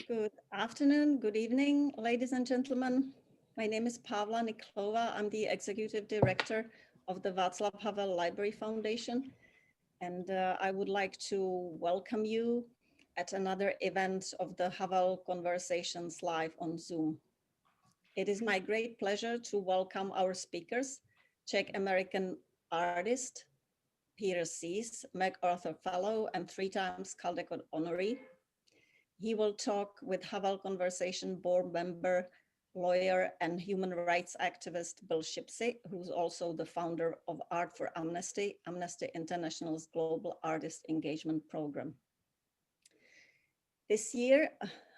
Good afternoon, good evening, ladies and gentlemen. My name is Pavla Niklova. I'm the Executive Director of the Vaclav Havel Library Foundation, and I would like to welcome you at another event of the Havel Conversations live on Zoom. It is my great pleasure to welcome our speakers, Czech-American artist Peter Sis, MacArthur Fellow, and 3 times Caldecott Honoree. He will talk with Havel Conversation board member, lawyer, and human rights activist Bill Shipsey, who's also the founder of Art for Amnesty, Amnesty International's Global Artist Engagement Program. This year,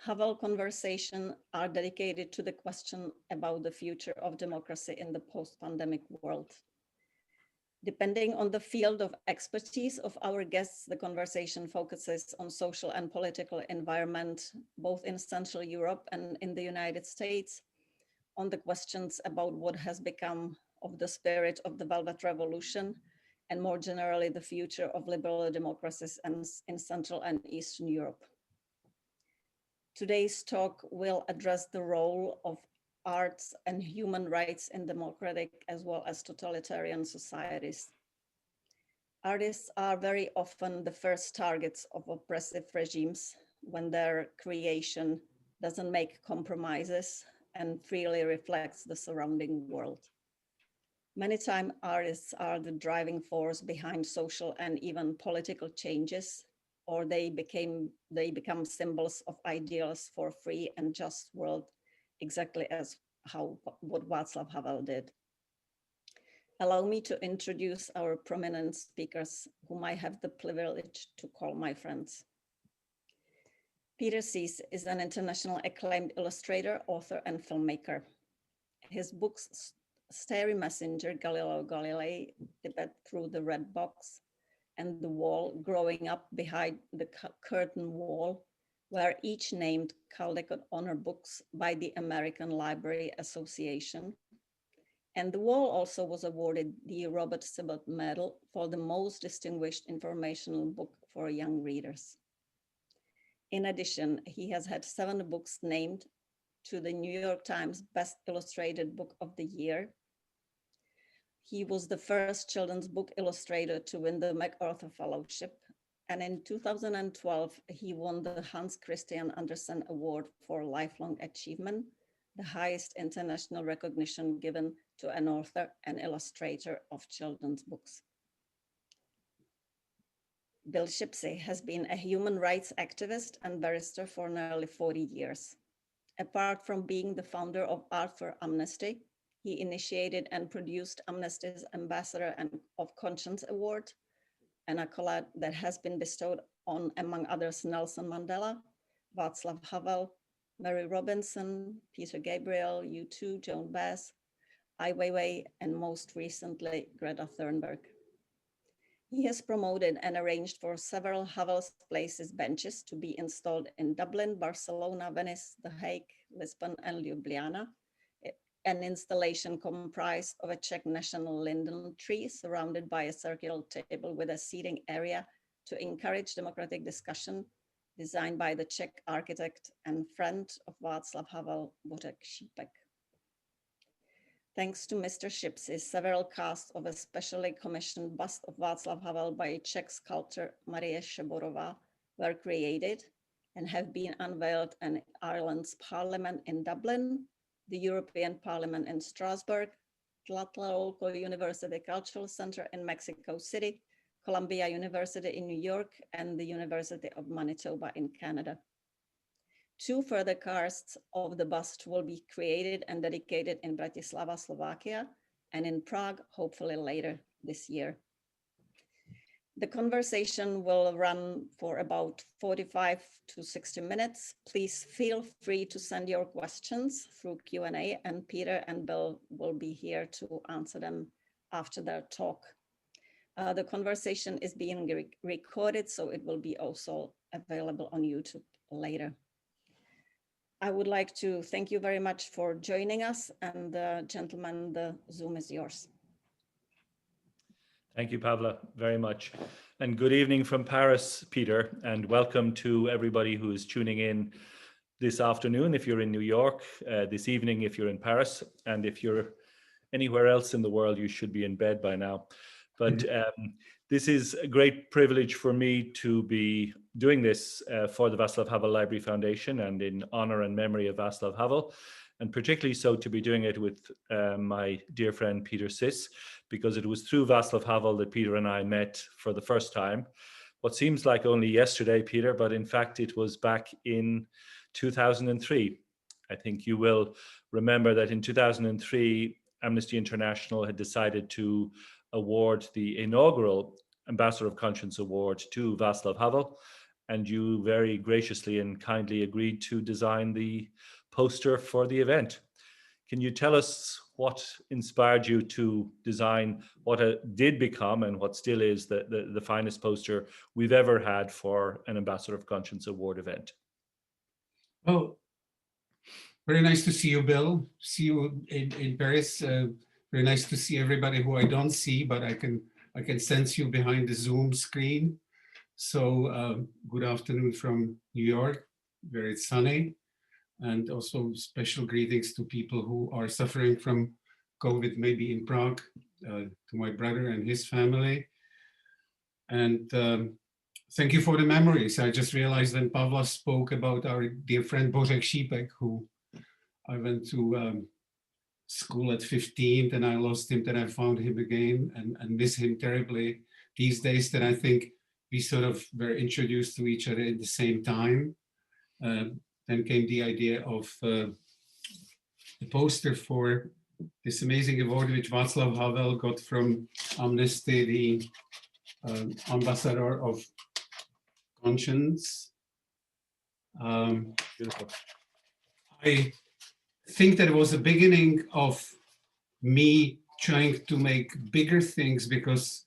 Havel Conversation are dedicated to the question about the future of democracy in the post-pandemic world. Depending on the field of expertise of our guests, the conversation focuses on social and political environment, both in Central Europe and in the United States, on the questions about what has become of the spirit of the Velvet Revolution, and more generally, the future of liberal democracies in Central and Eastern Europe. Today's talk will address the role of arts and human rights in democratic as well as totalitarian societies. Artists are very often the first targets of oppressive regimes when their creation doesn't make compromises and freely reflects the surrounding world. Many times artists are the driving force behind social and even political changes, or they become symbols of ideals for a free and just world, exactly as what Václav Havel did. Allow me to introduce our prominent speakers, whom I have the privilege to call my friends. Peter Sis is an international acclaimed illustrator, author, and filmmaker. His books, Starry Messenger, Galileo Galilei, Tibet Through the Red Box, and The Wall, Growing Up Behind the Curtain Wall, were each named Caldecott Honor Books by the American Library Association. And The Wall also was awarded the Robert Sibbald Medal for the most distinguished informational book for young readers. In addition, he has had 7 books named to the New York Times Best Illustrated Book of the Year. He was the first children's book illustrator to win the MacArthur Fellowship. And in 2012, he won the Hans Christian Andersen Award for Lifelong Achievement, the highest international recognition given to an author and illustrator of children's books. Bill Shipsey has been a human rights activist and barrister for nearly 40 years. Apart from being the founder of Art for Amnesty, he initiated and produced Amnesty's Ambassador of Conscience Award, an accolade that has been bestowed on, among others, Nelson Mandela, Václav Havel, Mary Robinson, Peter Gabriel, U2, Joan Baez, Ai Weiwei, and most recently, Greta Thunberg. He has promoted and arranged for several Havel's Places benches to be installed in Dublin, Barcelona, Venice, The Hague, Lisbon, and Ljubljana, an installation comprised of a Czech national linden tree surrounded by a circular table with a seating area to encourage democratic discussion, designed by the Czech architect and friend of Václav Havel, Bořek Šípek. Thanks to Mr. Shipsey, several casts of a specially commissioned bust of Václav Havel by Czech sculptor Marie Šeborová were created and have been unveiled in Ireland's Parliament in Dublin, the European Parliament in Strasbourg, Tlatelolco University Cultural Center in Mexico City, Columbia University in New York, and the University of Manitoba in Canada. 2 further casts of the bust will be created and dedicated in Bratislava, Slovakia, and in Prague, hopefully later this year. The conversation will run for about 45 to 60 minutes. Please feel free to send your questions through Q&A, and Peter and Bill will be here to answer them after their talk. The conversation is being recorded, so it will be also available on YouTube later. I would like to thank you very much for joining us, and gentlemen, the Zoom is yours. Thank you, Pavla, very much. And good evening from Paris, Peter, and welcome to everybody who is tuning in this afternoon if you're in New York, this evening if you're in Paris, and if you're anywhere else in the world, you should be in bed by now. But this is a great privilege for me to be doing this for the Vaclav Havel Library Foundation and in honor and memory of Vaclav Havel, and particularly so to be doing it with my dear friend Peter Sis, because it was through Vaclav Havel that Peter and I met for the first time. What seems like only yesterday, Peter, but in fact it was back in 2003. I think you will remember that in 2003, Amnesty International had decided to award the inaugural Ambassador of Conscience Award to Vaclav Havel, and you very graciously and kindly agreed to design the poster for the event. Can you tell us what inspired you to design what did become and what still is the finest poster we've ever had for an Ambassador of Conscience Award event? Oh, very nice to see you, Bill. See you in Paris. Very nice to see everybody who I don't see, but I can sense you behind the Zoom screen. So good afternoon from New York, where it's sunny. And also special greetings to people who are suffering from COVID, maybe in Prague, to my brother and his family. And thank you for the memories. I just realized when Pavla spoke about our dear friend Bořek Šípek, who I went to school at 15, then I lost him, then I found him again and miss him terribly these days. That I think we sort of were introduced to each other at the same time. Then came the idea of the poster for this amazing award which Václav Havel got from Amnesty, the Ambassador of Conscience. I think that it was the beginning of me trying to make bigger things, because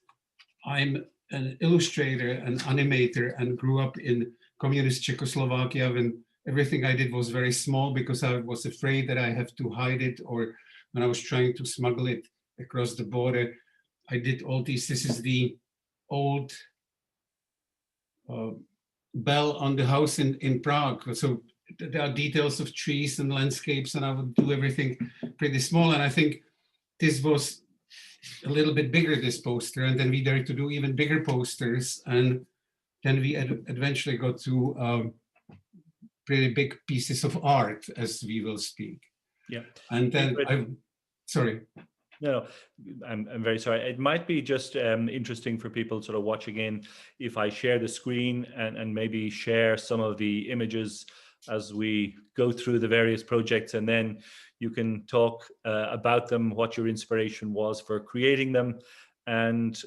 I'm an illustrator, an animator, and grew up in communist Czechoslovakia when everything I did was very small, because I was afraid that I have to hide it, or when I was trying to smuggle it across the border, I did all these. This is the old bell on the house in Prague. So there are details of trees and landscapes, and I would do everything pretty small. And I think this was a little bit bigger, this poster, and then we dared to do even bigger posters. And then we eventually got to pretty big pieces of art, as we will speak. Yeah. And then sorry. No, I'm very sorry. It might be just interesting for people sort of watching in if I share the screen and maybe share some of the images as we go through the various projects, and then you can talk about them, what your inspiration was for creating them, and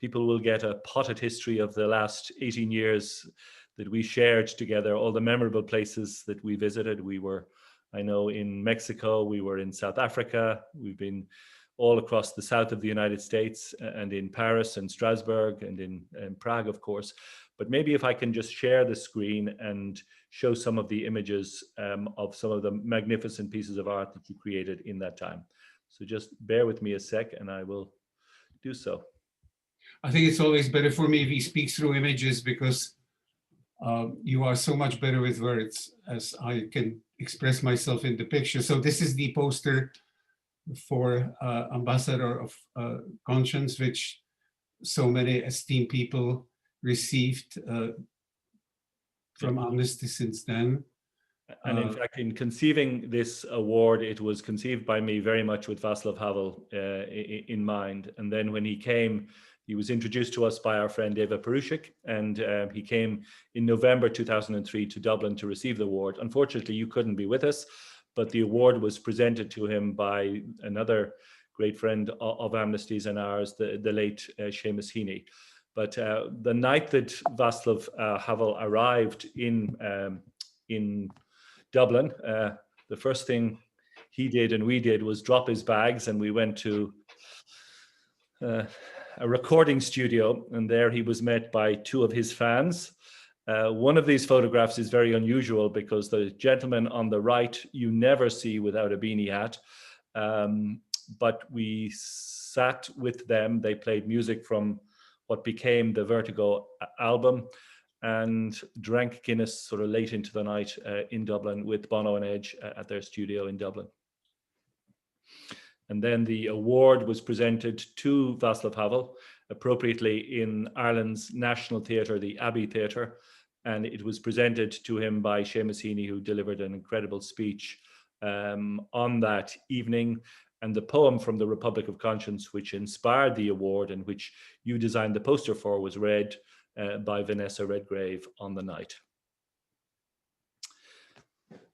people will get a potted history of the last 18 years that we shared together, all the memorable places that we visited. We were, I know, in Mexico, we were in South Africa, we've been all across the south of the United States, and in Paris and Strasbourg and in Prague, of course. But maybe if I can just share the screen and show some of the images of some of the magnificent pieces of art that you created in that time. So just bear with me a sec and I will do so. I think it's always better for me if he speaks through images, because you are so much better with words as I can express myself in the picture. So this is the poster for Ambassador of Conscience, which so many esteemed people received from Amnesty since then. And in fact, in conceiving this award, it was conceived by me very much with Vaclav Havel in mind. And then when he came, he was introduced to us by our friend Eva Perusic, and he came in November 2003 to Dublin to receive the award. Unfortunately, you couldn't be with us, but the award was presented to him by another great friend of Amnesty's and ours, the late Seamus Heaney. But the night that Vaclav Havel arrived in Dublin, the first thing he did and we did was drop his bags, and we went to a recording studio, and there he was met by two of his fans. One of these photographs is very unusual because the gentleman on the right you never see without a beanie hat, but we sat with them. They played music from what became the Vertigo album, and drank Guinness sort of late into the night in Dublin with Bono and Edge at their studio in Dublin. And then the award was presented to Vaclav Havel, appropriately in Ireland's National Theatre, the Abbey Theatre, and it was presented to him by Seamus Heaney, who delivered an incredible speech on that evening. And the poem from the Republic of Conscience, which inspired the award and which you designed the poster for, was read by Vanessa Redgrave on the night.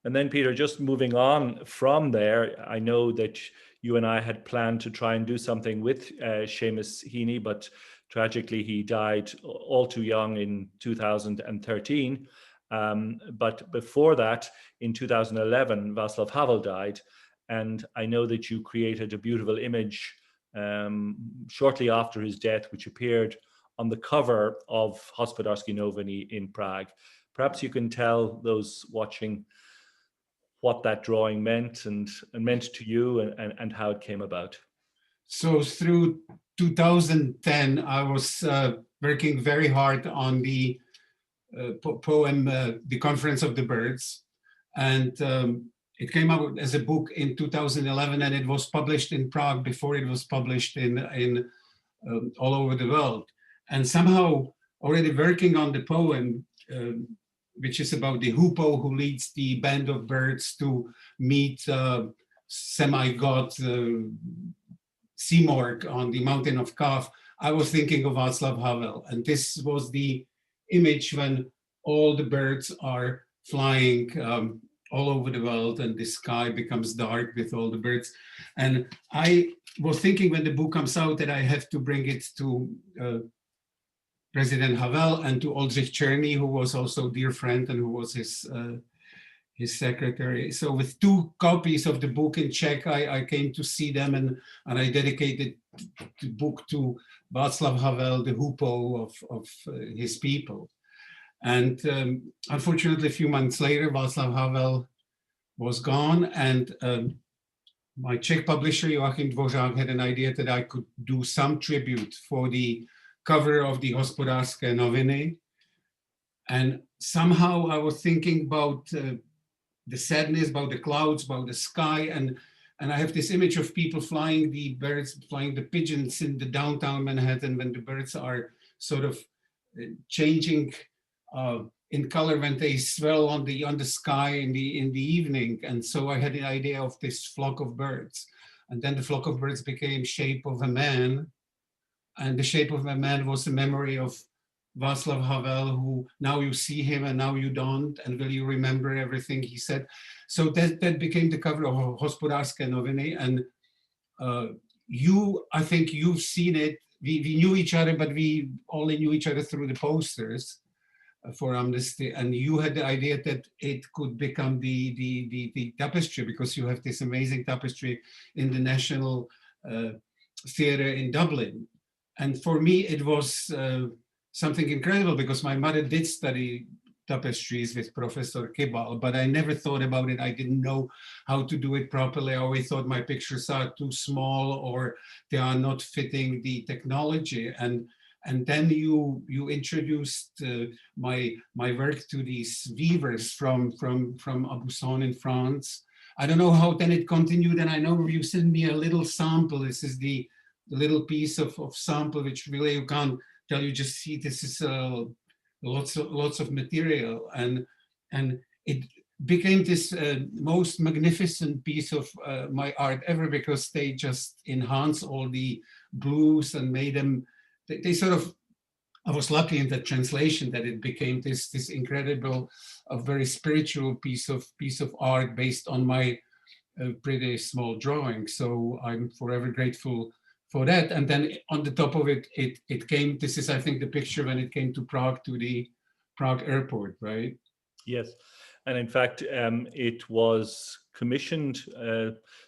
And then, Peter, just moving on from there, I know that you and I had planned to try and do something with Seamus Heaney, but tragically he died all too young in 2013. But before that, in 2011, Václav Havel died. And I know that you created a beautiful image shortly after his death, which appeared on the cover of Hospodářské noviny in Prague. Perhaps you can tell those watching what that drawing meant and meant to you and how it came about. So through 2010, I was working very hard on the poem, The Conference of the Birds. And it came out as a book in 2011, and it was published in Prague before it was published in all over the world. And somehow already working on the poem, which is about the hoopoe who leads the band of birds to meet semi-god Simorg on the mountain of Kaf, I was thinking of Václav Havel. And this was the image when all the birds are flying all over the world and the sky becomes dark with all the birds. And I was thinking when the book comes out that I have to bring it to President Havel and to Oldřich Černý, who was also a dear friend and who was his secretary. So with 2 copies of the book in Czech, I came to see them, and I dedicated the book to Václav Havel, the hoopoe of his people. And unfortunately, a few months later, Václav Havel was gone, and my Czech publisher Joachim Dvořák had an idea that I could do some tribute for the cover of the Hospodářské noviny. And somehow I was thinking about the sadness, about the clouds, about the sky, and I have this image of people flying the birds, flying the pigeons in the downtown Manhattan when the birds are sort of changing in color when they swell on the sky in the evening. And so I had the idea of this flock of birds, and then the flock of birds became shape of a man, and the shape of a man was the memory of Václav Havel, who now you see him and now you don't, and will you remember everything he said? So that became the cover of Hospodářské noviny, and I think you've seen it. We knew each other, but we only knew each other through the posters for Amnesty, and you had the idea that it could become the tapestry, because you have this amazing tapestry in the National Theatre in Dublin. And for me, it was something incredible, because my mother did study tapestries with Professor Kibal, but I never thought about it. I didn't know how to do it properly. I always thought my pictures are too small or they are not fitting the technology. And then you introduced my work to these weavers from Aubusson in France. I don't know how then it continued, and I know you sent me a little sample. This is the little piece of sample, which really you can't tell. You just see this is lots of material, and it became this most magnificent piece of my art ever, because they just enhance all the blues and made them. They sort of. I was lucky in the translation that it became this incredible, very spiritual piece of art based on my pretty small drawing. So I'm forever grateful for that. And then on the top of it, it came, this is, I think, the picture when it came to Prague, to the Prague airport, right? Yes. And in fact, it was commissioned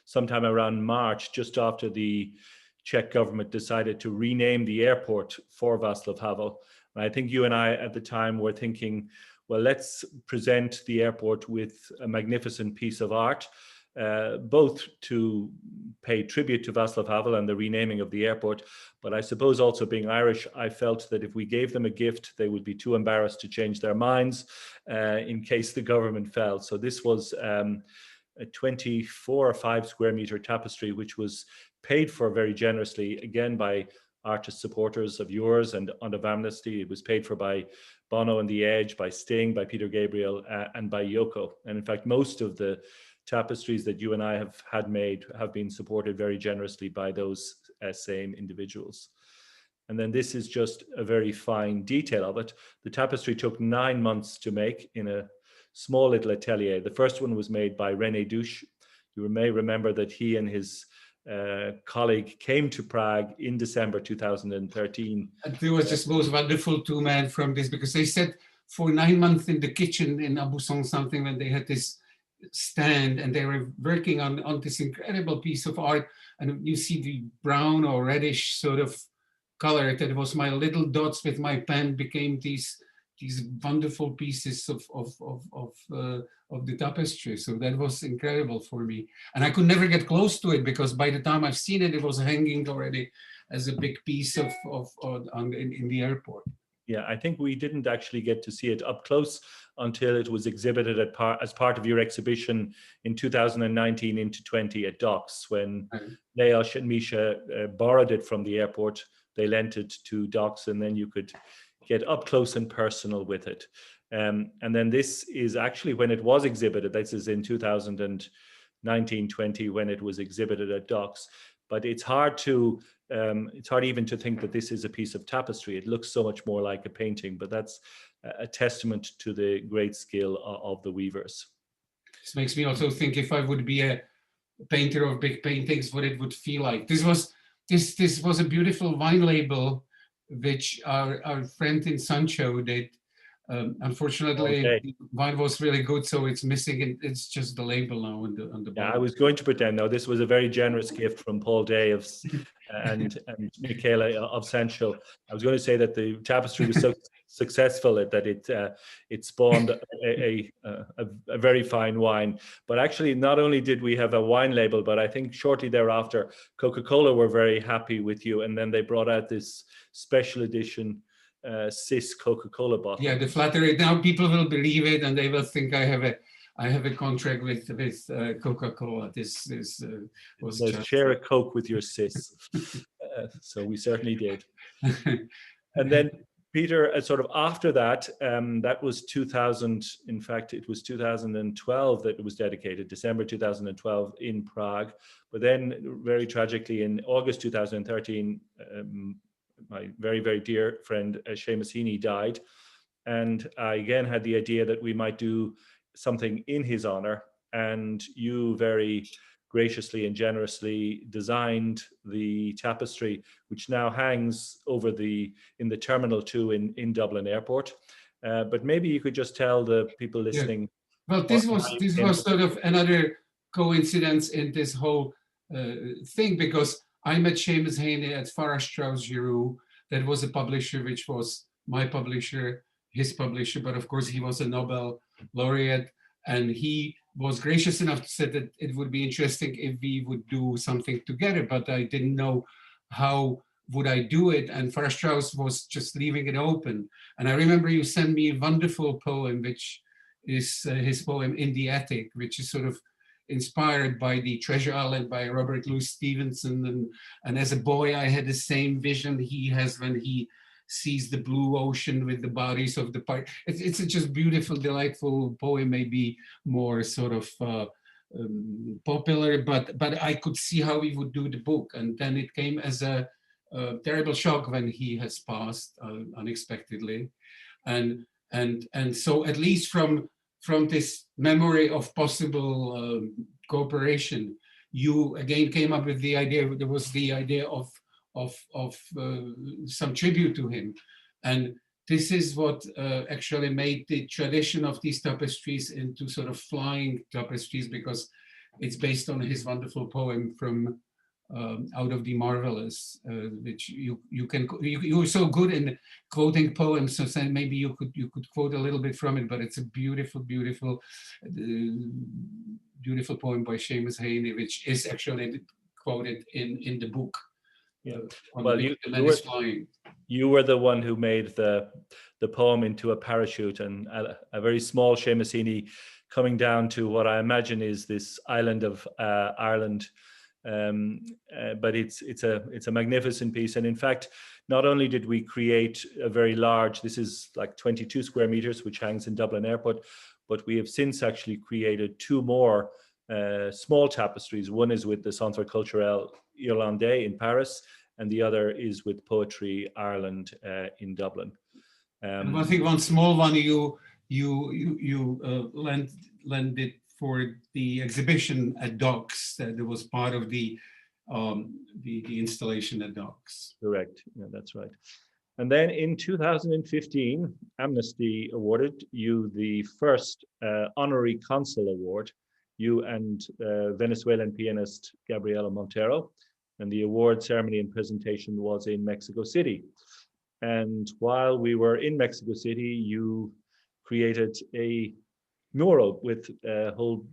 sometime around March, just after the Czech government decided to rename the airport for Václav Havel. And I think you and I at the time were thinking, well, let's present the airport with a magnificent piece of art. both to pay tribute to Václav Havel and the renaming of the airport. But I suppose also being Irish, I felt that if we gave them a gift, they would be too embarrassed to change their minds in case the government fell. So this was a 24 or 5 square meter tapestry, which was paid for very generously, again, by artist supporters of yours and of Amnesty. It was paid for by Bono and the Edge, by Sting, by Peter Gabriel, and by Yoko. And in fact, most of the tapestries that you and I have had made have been supported very generously by those same individuals. And then this is just a very fine detail of it. The tapestry took 9 months to make in a small little atelier. The first one was made by René Douche. You may remember that he and his colleague came to Prague in December 2013. And there was just most wonderful 2 men from this, because they said for 9 months in the kitchen in Aubusson something, when they had this stand and they were working on this incredible piece of art, and you see the brown or reddish sort of color that was my little dots with my pen became these wonderful pieces of the tapestry. So that was incredible for me, and I could never get close to it because by the time I've seen it, it was hanging already as a big piece in the airport. Yeah, I think we didn't actually get to see it up close until it was exhibited as part of your exhibition in 2019 into 20 at Docks, when Leos and Misha borrowed it from the airport. They lent it to Docks, and then you could get up close and personal with it. And then this is actually when it was exhibited. This is in 2019-20 when it was exhibited at Docks. But it's hard even to think that this is a piece of tapestry. It looks so much more like a painting, but that's a testament to the great skill of the weavers. This makes me also think, if I would be a painter of big paintings, what it would feel like. This was a beautiful wine label, which our friend in Sancho did. Unfortunately, the wine was really good, so it's missing, and it's just the label now on the bottom. Yeah, I was going to pretend. No, this was a very generous gift from Paul Day and Michaela of Sancho. I was going to say that the tapestry was so successful that it spawned a very fine wine. But actually, not only did we have a wine label, but I think shortly thereafter, Coca-Cola were very happy with you, and then they brought out this special edition Sis Coca-Cola bottle. Yeah, the flattery. Now people will believe it, and they will think I have a contract with Coca-Cola. This was just share a Coke with your sis. So we certainly did. And then Peter, sort of after that, that was 2000. In fact, it was 2012 that it was dedicated, December 2012 in Prague. But then, very tragically, in August 2013. My very, very dear friend Seamus Heaney died, and I again had the idea that we might do something in his honor, and you very graciously and generously designed the tapestry, which now hangs over in the Terminal 2 in Dublin Airport. But maybe you could just tell the people listening. Yeah. Well, this was sort of another coincidence in this whole thing, because I met Seamus Heaney at Farrar Straus Giroux. That was a publisher which was my publisher, his publisher, but of course he was a Nobel laureate, and he was gracious enough to say that it would be interesting if we would do something together, but I didn't know how would I do it, and Farrar Straus was just leaving it open. And I remember you sent me a wonderful poem, which is his poem In the Attic, which is sort of inspired by the Treasure Island by Robert Louis Stevenson. And as a boy, I had the same vision he has when he sees the blue ocean with the bodies of the part. It's a just beautiful, delightful poem, maybe more sort of popular, but I could see how we would do the book. And then it came as a terrible shock when he has passed unexpectedly. And so at least from this memory of possible cooperation, you again came up with the idea. There was the idea of some tribute to him, and this is what actually made the tradition of these tapestries into sort of flying tapestries, because it's based on his wonderful poem from out of the marvelous, which you were so good in quoting poems, so saying maybe you could quote a little bit from it, but it's a beautiful poem by Seamus Heaney, which is actually quoted in the book. Yeah. Well, you were the one who made the poem into a parachute, and a very small Seamus Heaney coming down to what I imagine is this island of Ireland. But it's a magnificent piece, and in fact, not only did we create a very large, this is like 22 square meters, which hangs in Dublin Airport, but we have since actually created 2 more small tapestries. One is with the Centre Culturel Irlandais in Paris, and the other is with Poetry Ireland in Dublin. And I think one small one you lent it for the exhibition at Docks, that was part of the installation at Docks. Correct, yeah, that's right. And then in 2015, Amnesty awarded you the first Honorary Consul Award, you and Venezuelan pianist Gabriela Montero, and the award ceremony and presentation was in Mexico City. And while we were in Mexico City, you created a mural with a whole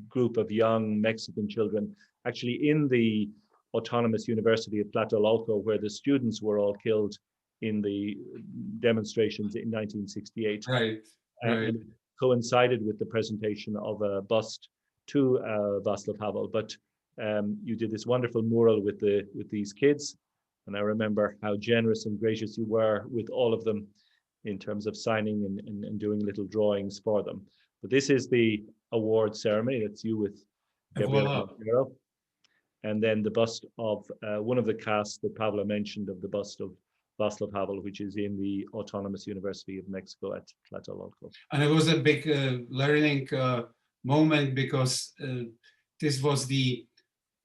group of young Mexican children, actually in the Autonomous University of Tlatelolco, where the students were all killed in the demonstrations in 1968. Right. And it coincided with the presentation of a bust to Vaclav Havel. But you did this wonderful mural with these kids, and I remember how generous and gracious you were with all of them in terms of signing and doing little drawings for them. But this is the award ceremony. That's you with Gabriela Montero. And then the bust of one of the casts that Pablo mentioned, of the bust of Vaclav Havel, which is in the Autonomous University of Mexico at Tlatelolco. And it was a big learning moment, because this was the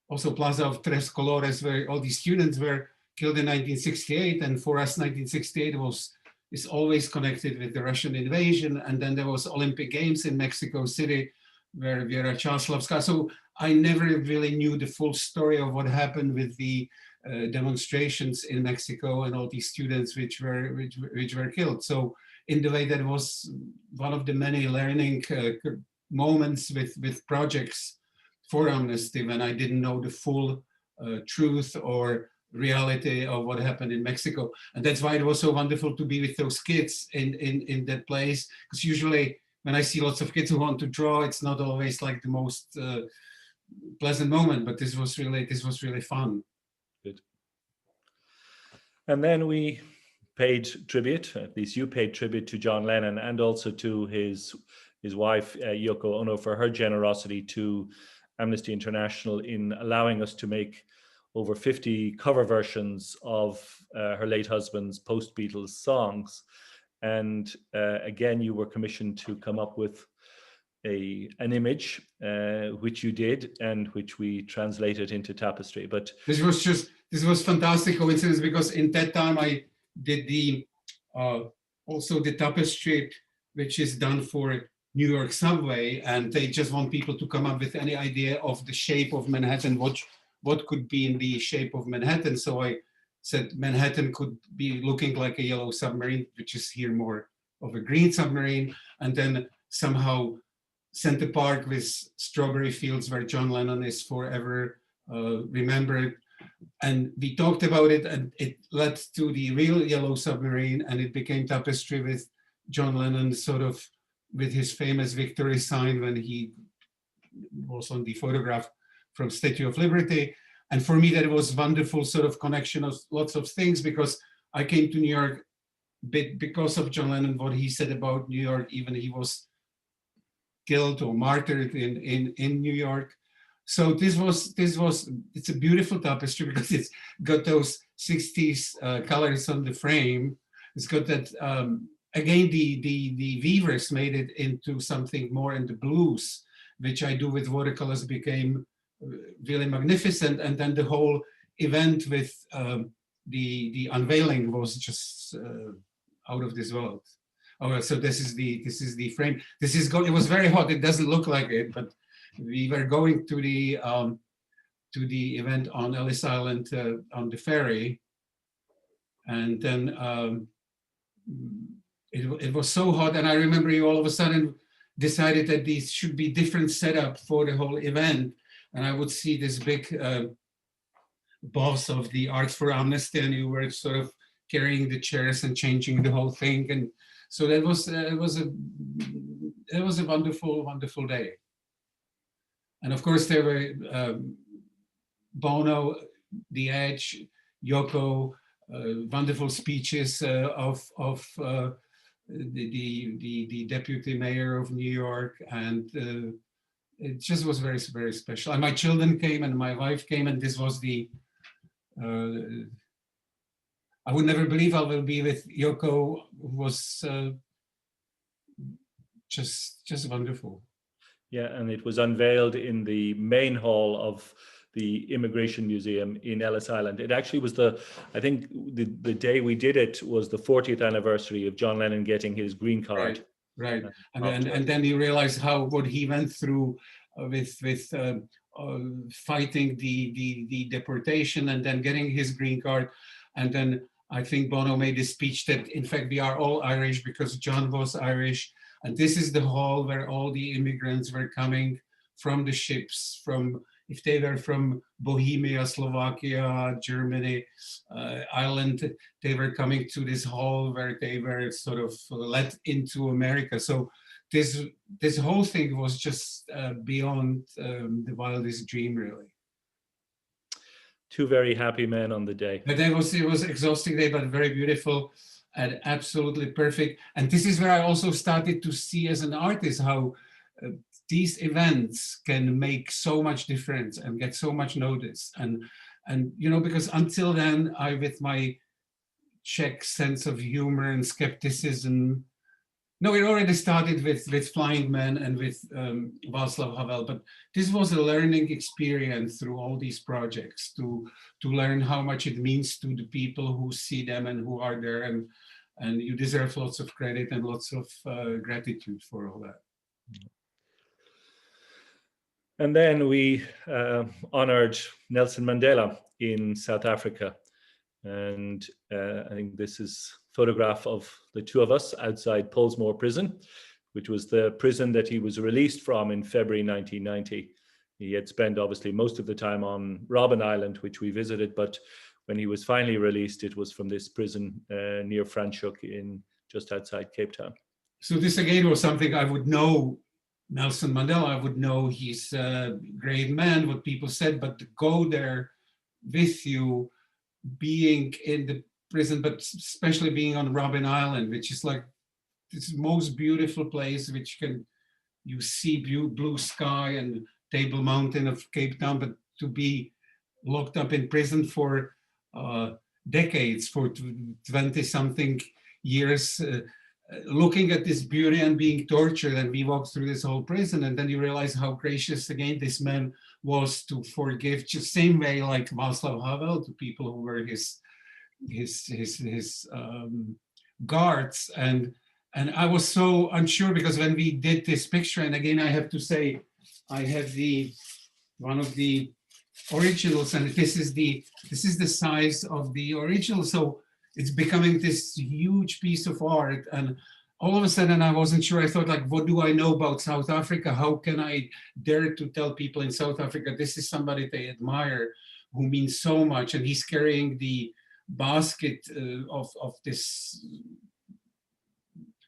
also Plaza of Tres Colores, where all these students were killed in 1968. And for us, 1968 is always connected with the Russian invasion. And then there was Olympic Games in Mexico City, where Vera Chaslovska. So I never really knew the full story of what happened with the demonstrations in Mexico and all these students which were killed. So in the way, that was one of the many learning moments with projects for Amnesty, when I didn't know the full truth or reality of what happened in Mexico. And that's why it was so wonderful to be with those kids in that place, because usually when I see lots of kids who want to draw, it's not always like the most pleasant moment, but this was really fun. Good. And then we paid tribute, at least you paid tribute, to John Lennon, and also to his wife Yoko Ono, for her generosity to Amnesty International in allowing us to make over 50 cover versions of her late husband's post-Beatles songs. And again, you were commissioned to come up with an image, which you did, and which we translated into tapestry. But this was fantastic coincidence, because in that time I did also the tapestry, which is done for New York subway, and they just want people to come up with any idea of the shape of Manhattan, what could be in the shape of Manhattan. So I said Manhattan could be looking like a yellow submarine, which is here more of a green submarine, and then somehow Center Park with strawberry fields where John Lennon is forever remembered. And we talked about it, and it led to the real yellow submarine, and it became tapestry with John Lennon sort of with his famous victory sign when he was on the photograph from Statue of Liberty. And for me, that was wonderful sort of connection of lots of things, because I came to New York because of John Lennon, what he said about New York, even he was killed or martyred in New York. So it's a beautiful tapestry, because it's got those 60s colors on the frame. It's got that, again, the weavers made it into something more in the blues, which I do with watercolors, became really magnificent. And then the whole event with the unveiling was just out of this world. Oh, so this is the frame. It was very hot. It doesn't look like it, but we were going to to the event on Ellis Island on the ferry. And then it was so hot, and I remember you all of a sudden decided that these should be different setup for the whole event. And I would see this big boss of the Arts for Amnesty, and you were sort of carrying the chairs and changing the whole thing. And so that was it was a wonderful, wonderful day. And of course there were Bono, The Edge, Yoko, wonderful speeches of the deputy mayor of New York, and it just was very, very special. And my children came, and my wife came, and this was the I would never believe I will be with Yoko, who was just wonderful. Yeah, and it was unveiled in the main hall of the Immigration Museum in Ellis Island. It actually was I think the day we did it was the 40th anniversary of John Lennon getting his green card. Right. And then you realize what he went through with fighting the deportation and then getting his green card. And then I think Bono made a speech that in fact we are all Irish because John was Irish. And this is the hall where all the immigrants were coming from the ships, if they were from Bohemia, Slovakia, Germany, Ireland, they were coming to this hall where they were sort of let into America. So this whole thing was just beyond the wildest dream, really. Two very happy men on the day. But it was an exhausting day, but very beautiful and absolutely perfect. And this is where I also started to see as an artist how these events can make so much difference and get so much notice. And you know, because until then, I, with my Czech sense of humor and skepticism, no, it already started with Flying Men and with Václav Havel, but this was a learning experience through all these projects to learn how much it means to the people who see them and who are there, and you deserve lots of credit and lots of gratitude for all that. And then we honored Nelson Mandela in South Africa. And I think this is a photograph of the two of us outside Pollsmoor Prison, which was the prison that he was released from in February 1990. He had spent obviously most of the time on Robben Island, which we visited, but when he was finally released, it was from this prison near Franschhoek in just outside Cape Town. So this again was something I would know. Nelson Mandela, I would know he's a great man, what people said, but to go there with you, being in the prison, but especially being on Robben Island, which is like this most beautiful place, which you see blue sky and Table Mountain of Cape Town, but to be locked up in prison for decades, for 20-something years, looking at this beauty and being tortured, and we walked through this whole prison, and then you realize how gracious again this man was to forgive, just same way like Václav Havel to people who were his guards. And I was so unsure because when we did this picture, and again I have to say I have one of the originals, and this is the size of the original, so it's becoming this huge piece of art. And all of a sudden I wasn't sure. I thought, like, what do I know about South Africa? How can I dare to tell people in South Africa this is somebody they admire, who means so much? And he's carrying the basket of this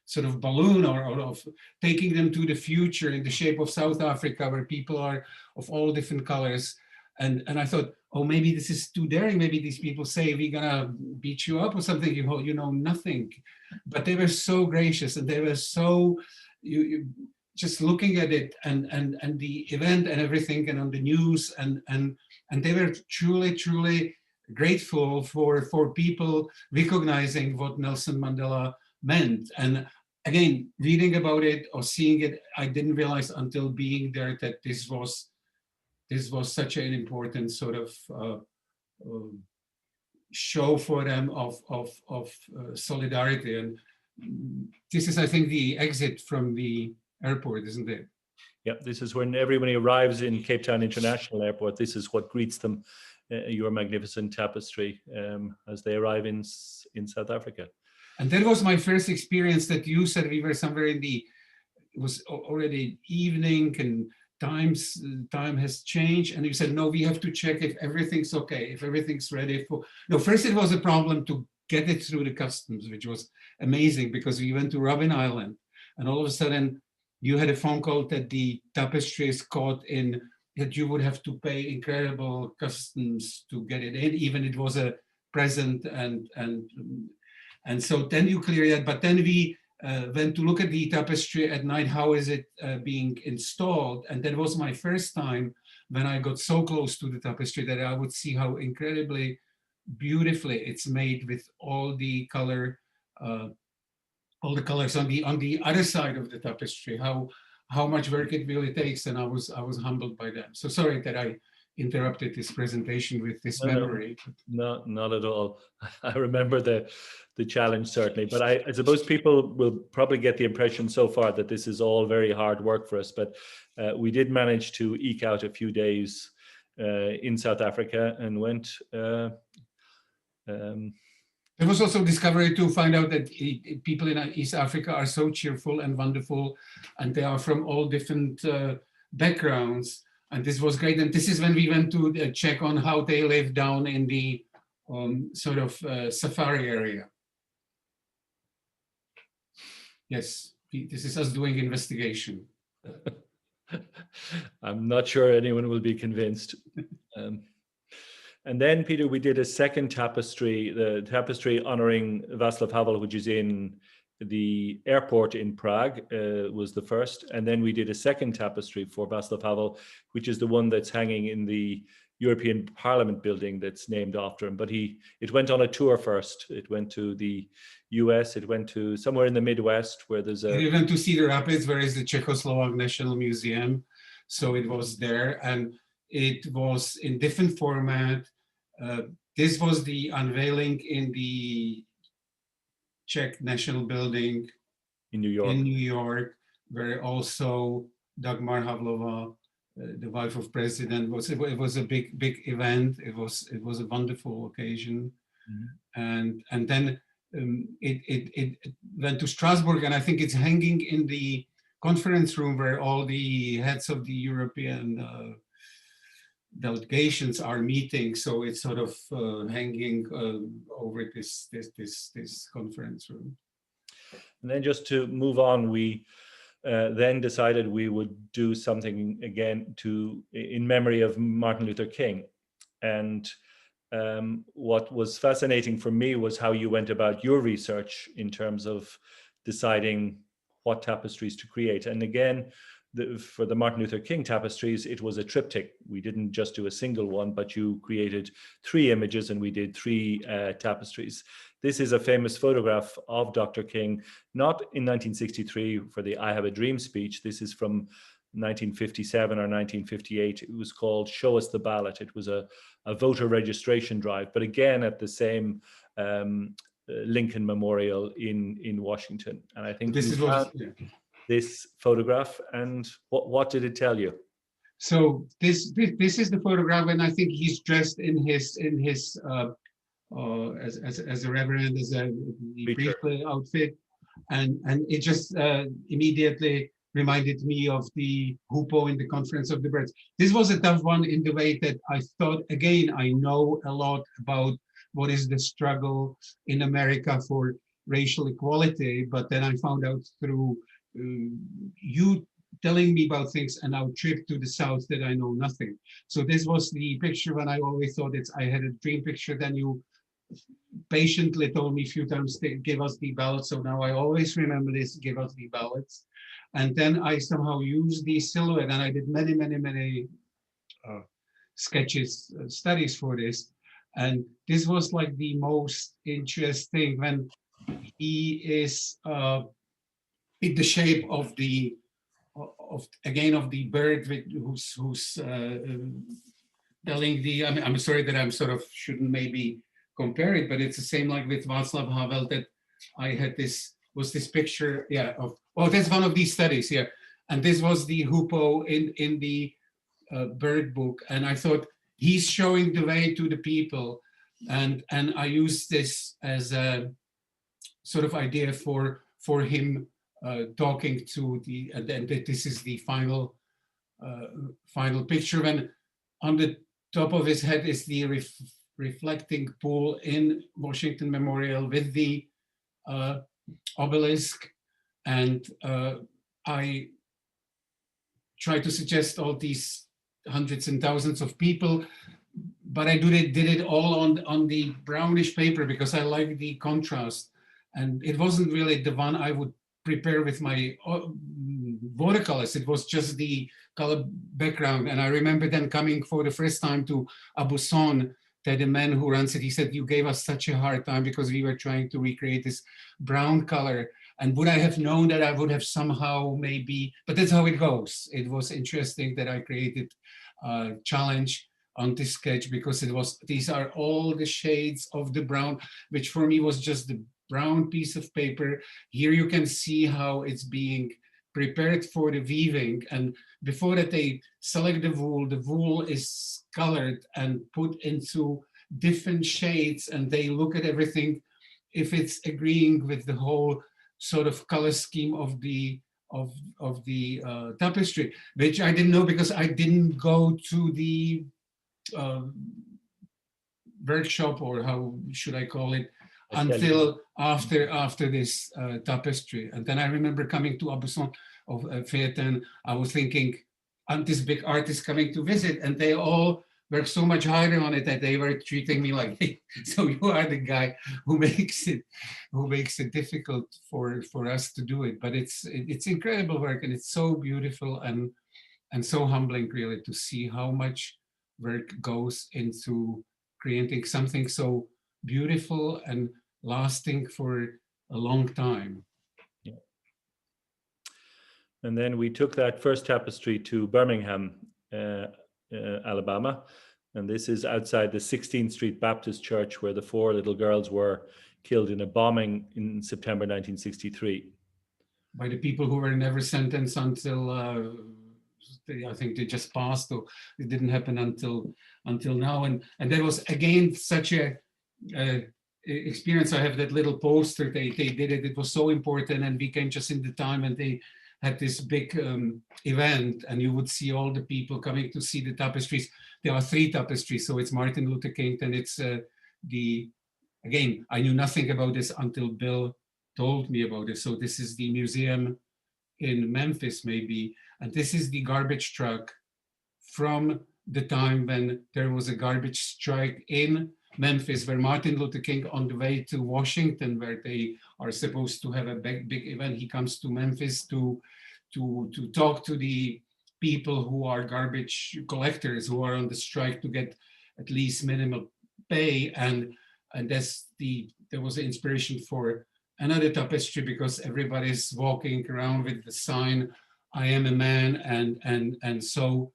sort of balloon, or of taking them to the future in the shape of South Africa, where people are of all different colors. And I thought, oh, maybe this is too daring. Maybe these people say we're gonna beat you up or something. You know nothing. But they were so gracious, and they were so you just looking at it and the event and everything, and on the news, and they were truly grateful for people recognizing what Nelson Mandela meant. And again, reading about it or seeing it, I didn't realize until being there that this was such an important sort of show for them of solidarity. And this is, I think, the exit from the airport, isn't it? Yep, this is when everybody arrives in Cape Town International Airport. This is what greets them, your magnificent tapestry, as they arrive in South Africa. And that was my first experience that you said we were somewhere in the, it was already evening and time has changed. And you said, no, we have to check if everything's okay, if everything's ready for, no, first it was a problem to get it through the customs, which was amazing because we went to Robben Island and all of a sudden you had a phone call that the tapestry is caught in, that you would have to pay incredible customs to get it in, even it was a present and so then you clear that, but then we went to look at the tapestry at night, how is it being installed? And that was my first time when I got so close to the tapestry that I would see how incredibly beautifully it's made with all the color, all the colors on the other side of the tapestry, how much work it really takes, and I was humbled by them. So sorry that I interrupted this presentation with this memory. No, not at all. I remember the challenge certainly, but I suppose people will probably get the impression so far that this is all very hard work for us, but we did manage to eke out a few days in South Africa and went. There was also discovery to find out that people in East Africa are so cheerful and wonderful, and they are from all different backgrounds. And this was great. And this is when we went to check on how they live down in the sort of safari area. Yes, this is us doing investigation. I'm not sure anyone will be convinced. And then, Peter, we did a second tapestry, the tapestry honoring Vaclav Havel, which is in the airport in Prague, was the first. And then we did a second tapestry for Vaclav Havel, which is the one that's hanging in the European Parliament building that's named after him. But it went on a tour first. It went to the US, it went to somewhere in the Midwest where there's a... We went to Cedar Rapids, where is the Czechoslovak National Museum. So it was there, and it was in different format. This was the unveiling in the Czech National Building in New York, where also Dagmar Havlova, the wife of president, it was a big event. It was a wonderful occasion. Mm-hmm. And then it went to Strasbourg, and I think it's hanging in the conference room where all the heads of the European delegations are meeting, so it's sort of hanging over this conference room. And then just to move on, we then decided we would do something again in memory of Martin Luther King. And what was fascinating for me was how you went about your research in terms of deciding what tapestries to create. And again, for the Martin Luther King tapestries, it was a triptych. We didn't just do a single one, but you created 3 images and we did 3 tapestries. This is a famous photograph of Dr. King, not in 1963 for the I Have a Dream speech. This is from 1957 or 1958. It was called Show Us the Ballot. It was a voter registration drive, but again at the same Lincoln Memorial in Washington. And I think this is this photograph, and what did it tell you? So this is the photograph, and I think he's dressed in his as a reverend, as a priest outfit, and it just immediately reminded me of the hoopoe in the Conference of the Birds. This was a tough one in the way that I thought, again, I know a lot about what is the struggle in America for racial equality, but then I found out through you telling me about things and our trip to the South that I know nothing. So this was the picture when I always thought I had a dream picture. Then you patiently told me a few times, give us the ballots. So now I always remember this, give us the ballots. And then I somehow used the silhouette, and I did many sketches, studies for this. And this was like the most interesting when he is in the shape of the bird who's telling the. I'm sorry that I'm sort of shouldn't maybe compare it, but it's the same like with Václav Havel that I had this picture, yeah, of, oh, that's one of these studies, yeah. And this was the Hupo in the bird book. And I thought, he's showing the way to the people. And I used this as a sort of idea for him talking to the, and then this is the final picture, when on the top of his head is the reflecting pool in Washington Memorial with the obelisk. And I try to suggest all these hundreds and thousands of people, but I did it all on the brownish paper because I like the contrast. And it wasn't really the one I would prepare with my watercolors. It was just the color background. And I remember then coming for the first time to Aubusson, that the man who runs it, he said, you gave us such a hard time because we were trying to recreate this brown color. And would I have known that I would have somehow maybe, but that's how it goes. It was interesting that I created a challenge on this sketch because it was, these are all the shades of the brown, which for me was just the brown piece of paper. Here you can see how it's being prepared for the weaving. And before that they select the wool is colored and put into different shades, and they look at everything if it's agreeing with the whole sort of color scheme of the tapestry, which I didn't know because I didn't go to the workshop, or how should I call it, until after this tapestry. And then I remember coming to Aubusson of Phaeton, I was thinking, and this big artist coming to visit, and they all worked so much harder on it that they were treating me like, hey, so you are the guy who makes it difficult for us to do it. But it's incredible work, and it's so beautiful and so humbling really to see how much work goes into creating something so beautiful and lasting for a long time. Yeah. And then we took that first tapestry to Birmingham, Alabama. And this is outside the 16th Street Baptist Church, where the 4 little girls were killed in a bombing in September 1963. By the people who were never sentenced until, I think they just passed, or it didn't happen until now. And there was, again, such a experience. I have that little poster, they did it. It was so important, and we came just in the time, and they had this big event, and you would see all the people coming to see the tapestries. There are 3 tapestries, so it's Martin Luther King, and it's again, I knew nothing about this until Bill told me about it. So this is the museum in Memphis, maybe, and this is the garbage truck from the time when there was a garbage strike in Memphis, where Martin Luther King, on the way to Washington, where they are supposed to have a big event, he comes to Memphis to talk to the people who are garbage collectors, who are on the strike, to get at least minimal pay. And there was an inspiration for another tapestry, because everybody's walking around with the sign, I am a man, and so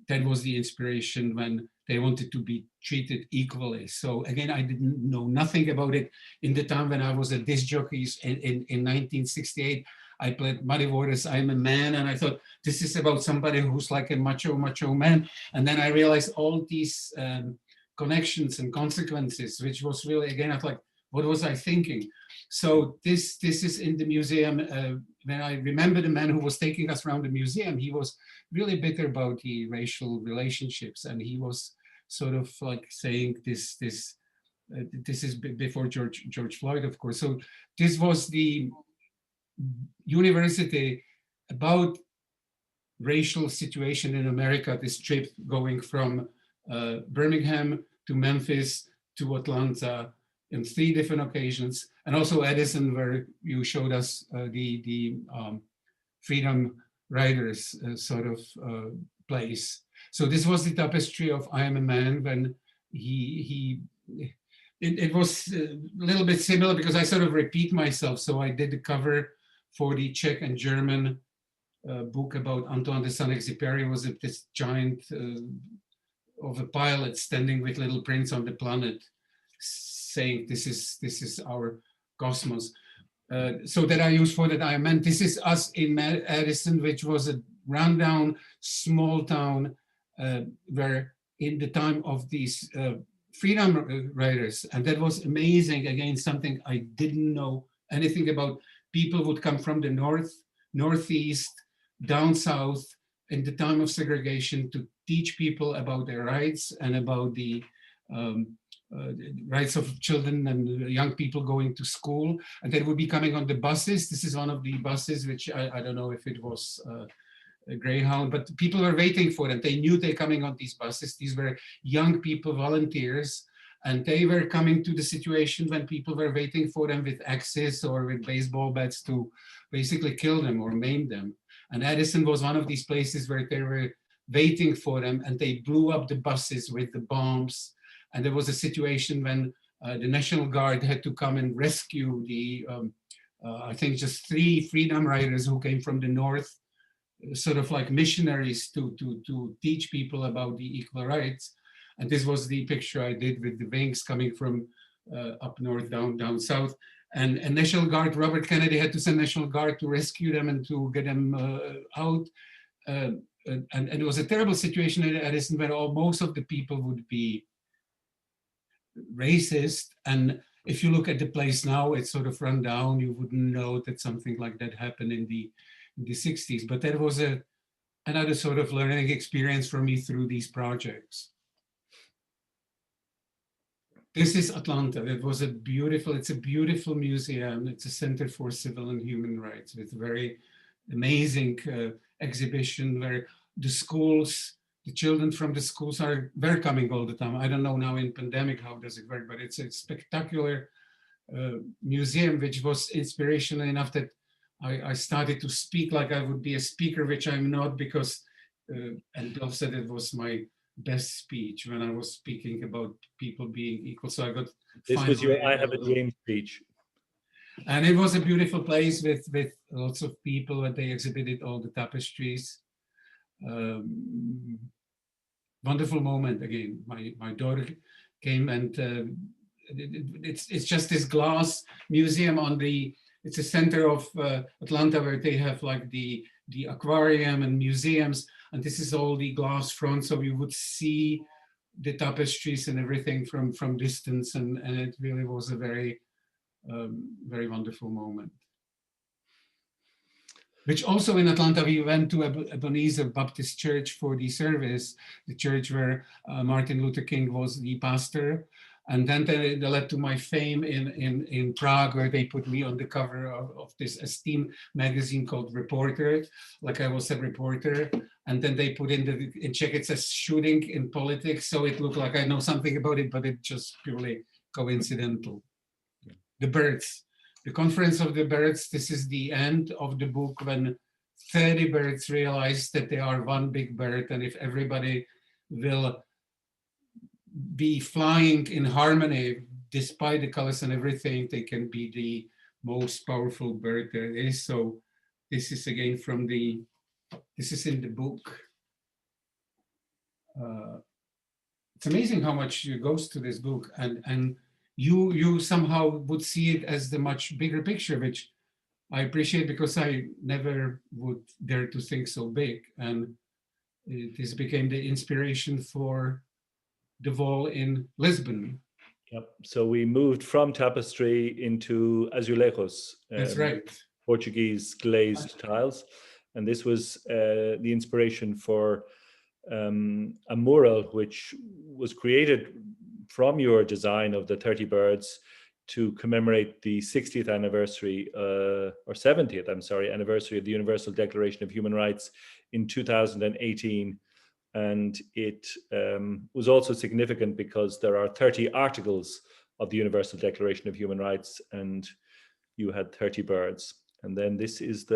that was the inspiration when they wanted to be treated equally. So again, I didn't know nothing about it. In the time when I was a disc jockey in 1968, I played Muddy Waters, I'm a Man, and I thought this is about somebody who's like a macho man. And then I realized all these connections and consequences, which was really, again, I was like, what was I thinking? So this is in the museum. When I remember the man who was taking us around the museum, he was really bitter about the racial relationships, and he was sort of like saying this is before George Floyd, of course. So this was the university about racial situation in America, this trip going from Birmingham to Memphis to Atlanta in 3 different occasions, and also Edison, where you showed us the Freedom Riders sort of place. So this was the tapestry of I Am a Man, when it was a little bit similar, because I sort of repeat myself. So I did the cover for the Czech and German book about Antoine de Saint-Exupéry. Was this giant of a pilot standing with little prints on the planet, saying this is our cosmos. So that I use for that I meant this is us in Addison, which was a rundown small town where in the time of these freedom riders, and that was amazing. Again, something I didn't know anything about. People would come from the northeast, down south in the time of segregation to teach people about their rights and about the rights of children and young people going to school. And they would be coming on the buses. This is one of the buses, which I don't know if it was a Greyhound, but people were waiting for them. They knew they're coming on these buses. These were young people, volunteers, and they were coming to the situation when people were waiting for them with axes or with baseball bats to basically kill them or maim them. And Addison was one of these places where they were waiting for them, and they blew up the buses with the bombs. And there was a situation when the National Guard had to come and rescue the, I think just 3 freedom riders who came from the north, sort of like missionaries to teach people about the equal rights. And this was the picture I did with the wings coming from up north, down south. And National Guard, Robert Kennedy had to send National Guard to rescue them and to get them out. And it was a terrible situation in Addison where most of the people would be racist. And if you look at the place now, it's sort of run down. You wouldn't know that something like that happened in the 60s. But that was another sort of learning experience for me through these projects. This is Atlanta. It's a beautiful museum. It's a center for civil and human rights with a very amazing exhibition where the schools, the children from the schools they're coming all the time. I don't know now in pandemic, how does it work, but it's a spectacular museum, which was inspirational enough that I started to speak like I would be a speaker, which I'm not, because, and Bill said it was my best speech when I was speaking about people being equal. So I got this was your I Have a Dream speech. And it was a beautiful place with lots of people, and they exhibited all the tapestries. Wonderful moment again. My daughter came, and it's just this glass museum it's a center of Atlanta where they have like the aquarium and museums, and this is all the glass front, so you would see the tapestries and everything from distance, and it really was a very very wonderful moment. Which also in Atlanta, we went to Ebenezer Baptist Church for the service, the church where Martin Luther King was the pastor. And then they led to my fame in Prague, where they put me on the cover of this esteemed magazine called Reporter, like I was a reporter. And then they put in Czech, it says shooting in politics. So it looked like I know something about it, but it's just purely coincidental. The birds, the conference of the birds, this is the end of the book when 30 birds realize that they are one big bird. And if everybody will be flying in harmony, despite the colors and everything, they can be the most powerful bird there is. So this is again this is in the book. It's amazing how much goes to this book, and you somehow would see it as the much bigger picture, which I appreciate because I never would dare to think so big. And this became the inspiration for the wall in Lisbon. Yep. So we moved from tapestry into azulejos. That's right. Portuguese glazed tiles. And this was the inspiration for a mural which was created from your design of the 30 birds to commemorate the 60th anniversary, or 70th, I'm sorry, anniversary of the Universal Declaration of Human Rights in 2018. And it was also significant because there are 30 articles of the Universal Declaration of Human Rights, and you had 30 birds. And then this is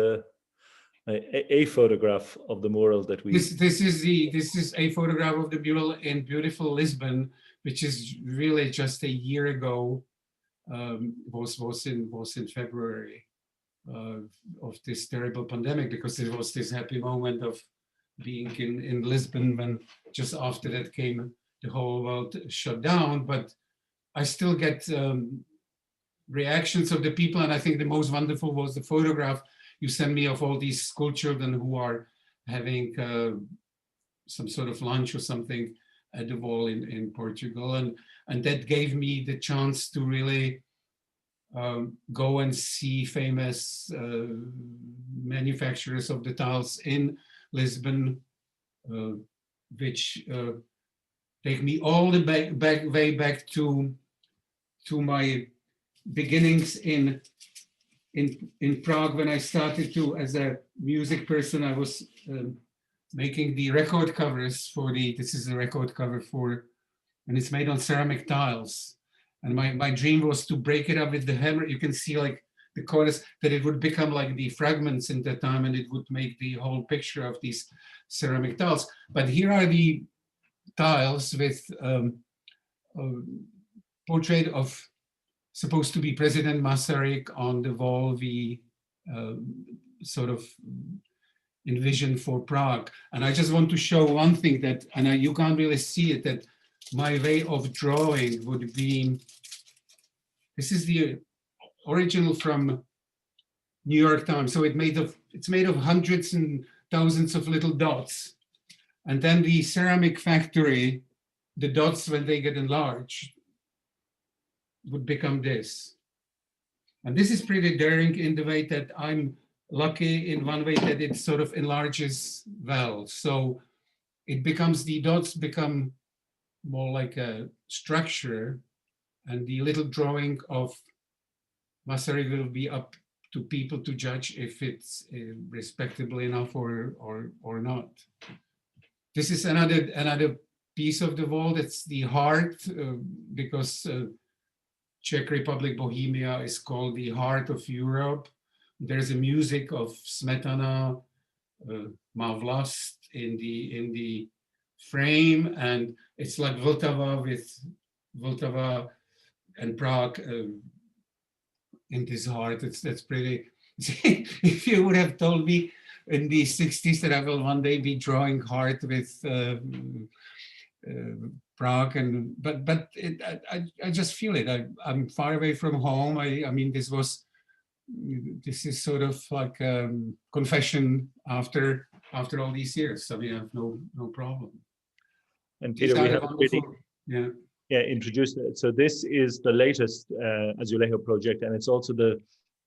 a photograph of the mural that we. This is a photograph of the mural in beautiful Lisbon, which is really just a year ago. Was in February of this terrible pandemic, because it was this happy moment of being in Lisbon when just after that came the whole world shut down. But I still get reactions of the people. And I think the most wonderful was the photograph you sent me of all these school children who are having some sort of lunch or something at the wall in Portugal. And that gave me the chance to really go and see famous manufacturers of the tiles in Lisbon, which take me all the way back to my beginnings in Prague. When I started to, as a music person, I was making the record covers for this is a record cover for, and it's made on ceramic tiles. And my dream was to break it up with the hammer. You can see like the corners, that it would become like the fragments in that time, and it would make the whole picture of these ceramic tiles. But here are the tiles with a portrait of supposed to be President Masaryk on the wall we sort of envisioned for Prague. And I just want to show one thing that, and you can't really see it, that my way of drawing would be, this is the original from New York Times. So it's made of hundreds and thousands of little dots. And then the ceramic factory, the dots, when they get enlarged, would become this. And this is pretty daring in the way that I'm lucky in one way that it sort of enlarges well. So it becomes, the dots become more like a structure, and the little drawing of Masaryk will be up to people to judge if it's respectable enough or not. This is another piece of the wall. That's the heart, because Czech Republic, Bohemia is called the heart of Europe. There's a music of Smetana, Má vlast in the frame, and it's like Vltava Vltava and Prague in this heart. That's pretty. If you would have told me in the 60s that I will one day be drawing heart with Prague, but I just feel it. I'm far away from home. I mean, this is sort of like a confession after all these years. I mean, I have no problem. And Peter, we have really, yeah, introduced it. So this is the latest Azulejo project, and it's also the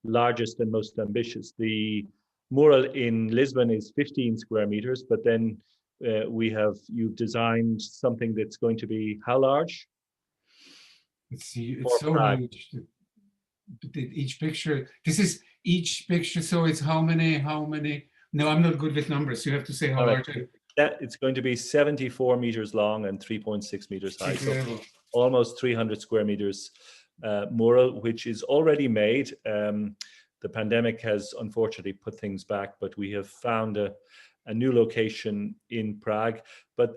largest and most ambitious. The mural in Lisbon is 15 square meters, but then you've designed something that's going to be how large? Let's see, it's so large. Each picture, this is each picture, so it's how many? No, I'm not good with numbers. You have to say how large. It's going to be 74 meters long and 3.6 meters high. So almost 300 square meters mural, which is already made. The pandemic has unfortunately put things back, but we have found a new location in Prague. But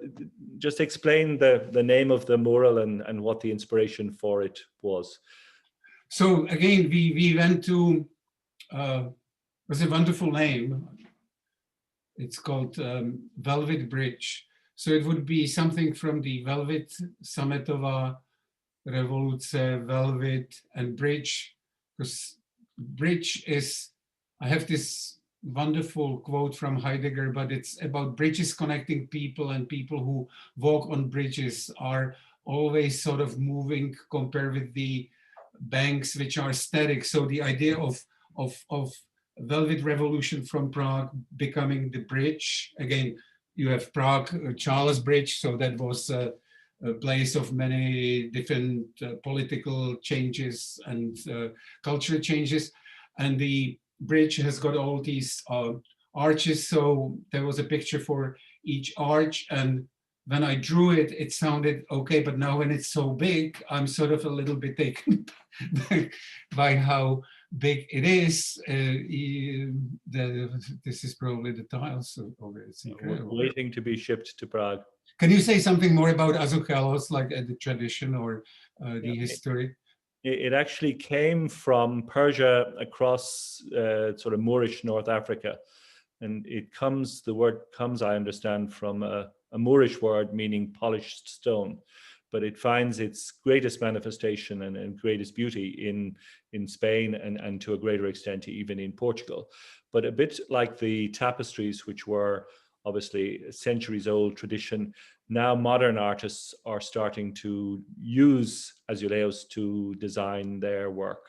just explain the name of the mural and what the inspiration for it was. So again, we went to, was a wonderful name. It's called Velvet Bridge. So it would be something from the Velvet, Sametova, Revoluce, Velvet, and Bridge. Because bridge is, I have this wonderful quote from Heidegger, but it's about bridges connecting people, and people who walk on bridges are always sort of moving compared with the banks, which are static. So the idea of Velvet Revolution from Prague becoming the bridge. Again, you have Prague, Charles Bridge, so that was a place of many different political changes and cultural changes. And the bridge has got all these arches, so there was a picture for each arch. And when I drew it, it sounded okay, but now when it's so big, I'm sort of a little bit taken by how big it is. This is probably the tiles of it. It's incredible. Waiting to be shipped to Prague. Can you say something more about azulejo, like the tradition or the history? It actually came from Persia across sort of Moorish North Africa. And the word comes, I understand, from a Moorish word meaning polished stone. but it finds its greatest manifestation and greatest beauty in Spain and to a greater extent even in Portugal. But a bit like the tapestries, which were obviously a centuries old tradition, now modern artists are starting to use azulejos to design their work.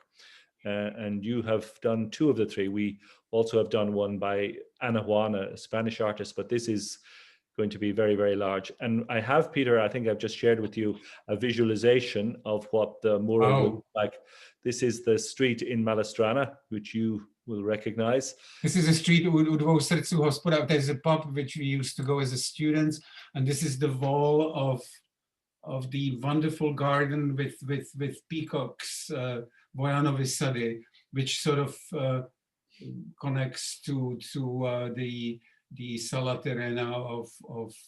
And you have done two of the three. We also have done one by Ana Juana, a Spanish artist, but this is going to be very, very large. And I have, Peter, I think I've just shared with you a visualization of what the mural will look like. This is the street in Strana, which you will recognize. This is a street, Udvou srdcu hospoda. There's a pub which we used to go as a students, and this is the wall of the wonderful garden with peacocks, Vojanovi sady, which sort of connects to the Sala Terena of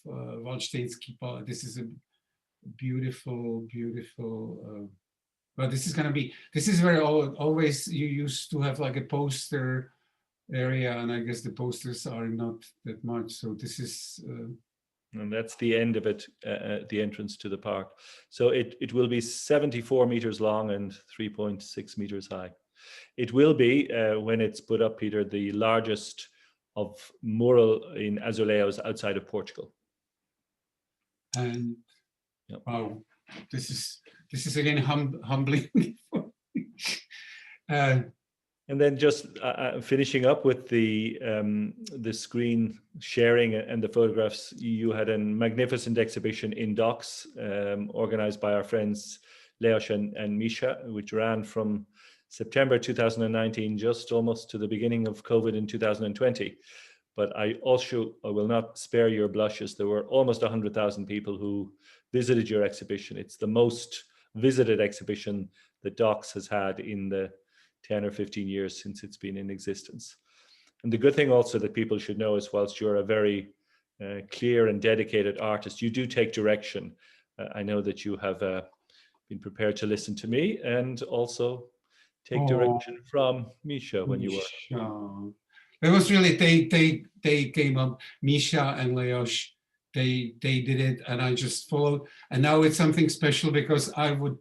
Waldsteinský Palác. This is a beautiful, but this is where always you used to have like a poster area, and I guess the posters are not that much. So this is. And that's the end of it, the entrance to the park. So it will be 74 meters long and 3.6 meters high. It will be, when it's put up, Peter, the largest of mural in azulejos outside of Portugal. And yep. Wow, this is again humbling. And then just finishing up with the screen sharing and the photographs, you had a magnificent exhibition in Docks, organized by our friends Leos and Misha, which ran from September 2019, just almost to the beginning of COVID in 2020. But I will not spare your blushes. There were almost 100,000 people who visited your exhibition. It's the most visited exhibition that Docks has had in the 10 or 15 years since it's been in existence. And the good thing also that people should know is, whilst you're a very clear and dedicated artist, you do take direction. I know that you have been prepared to listen to me and also take direction from Misha when you were. It was really, they came up, Misha and Leos, they did it, and I just followed. And now it's something special because I would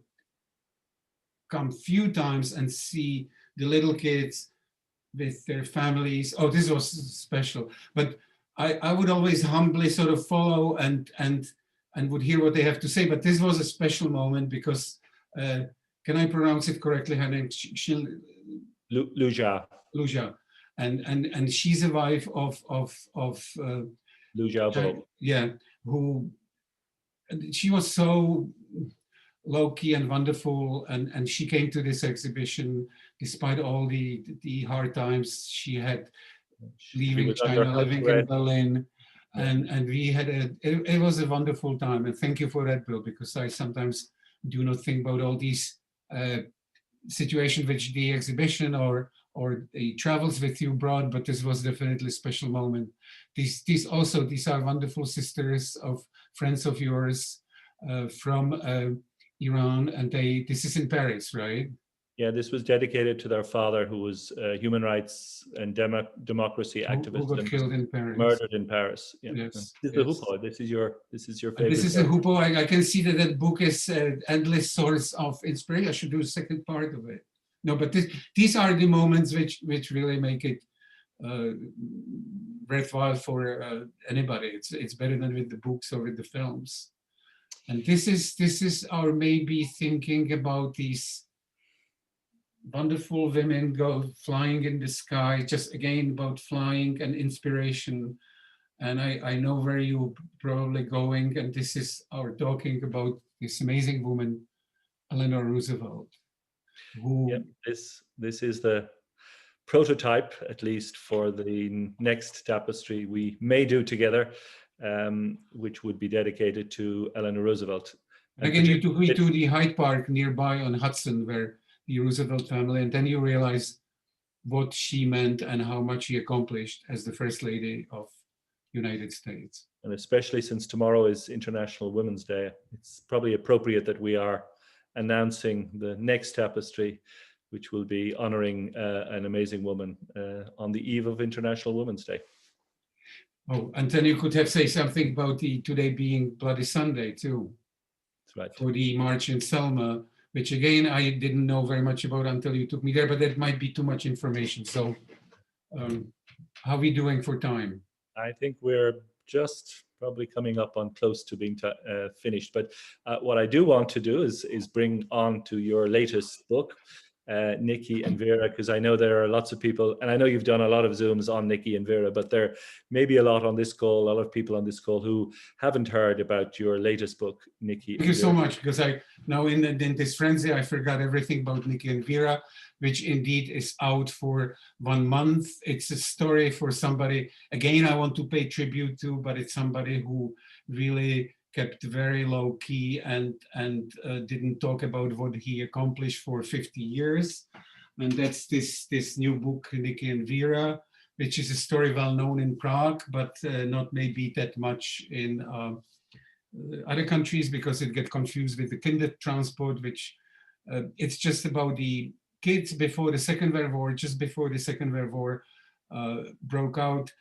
come few times and see the little kids with their families. Oh, this was special. But I would always humbly sort of follow and would hear what they have to say. But this was a special moment because, can I pronounce it correctly? Her name, Luja. Luja. And she's a wife of Luja. Yeah, who, she was so low-key and wonderful, and she came to this exhibition despite all the hard times she had leaving China, living in Berlin, and we had it was a wonderful time. And thank you for that, Bill, because I sometimes do not think about all these situations which the exhibition or the travels with you brought, but this was definitely a special moment. These are wonderful sisters of friends of yours from Iran, and this is in Paris, right? Yeah, this was dedicated to their father, who was a human rights and democracy activist, who got killed in Paris, murdered in Paris. Yeah. Yes, this is the Hupo. This is your favorite. This is a Hupo. I can see that book is endless source of inspiration. I should do a second part of it. No, but these are the moments which really make it worthwhile for anybody. It's better than with the books or with the films. And this is our maybe thinking about these wonderful women flying in the sky, just again about flying and inspiration. And I know where you're probably going, and this is our talking about this amazing woman, Eleanor Roosevelt. This is the prototype, at least, for the next tapestry we may do together, which would be dedicated to Eleanor Roosevelt. And again, you took me to the Hyde Park nearby on Hudson, where the Roosevelt family, and then you realize what she meant and how much she accomplished as the First Lady of the United States. And especially since tomorrow is International Women's Day, it's probably appropriate that we are announcing the next tapestry, which will be honoring an amazing woman on the eve of International Women's Day. Oh, and then you could have say something about today being Bloody Sunday too. right. for the march in Selma, which again, I didn't know very much about until you took me there, but that might be too much information. So how are we doing for time? I think we're just probably coming up on close to being finished. But what I do want to do is bring on to your latest book, Nikki and Vera, because I know there are lots of people, and I know you've done a lot of Zooms on Nikki and Vera, but there may be a lot on this call, a lot of people on this call who haven't heard about your latest book, Nikki. Thank you so much, because I now in this frenzy, I forgot everything about Nikki and Vera, which indeed is out for 1 month. It's a story for somebody, again, I want to pay tribute to, but it's somebody who really kept very low key and didn't talk about what he accomplished for 50 years. And that's this new book, Nikki and Vera, which is a story well known in Prague, but not maybe that much in other countries, because it gets confused with the Kindertransport, which it's just about the kids before the Second World War, just before the Second World War broke out.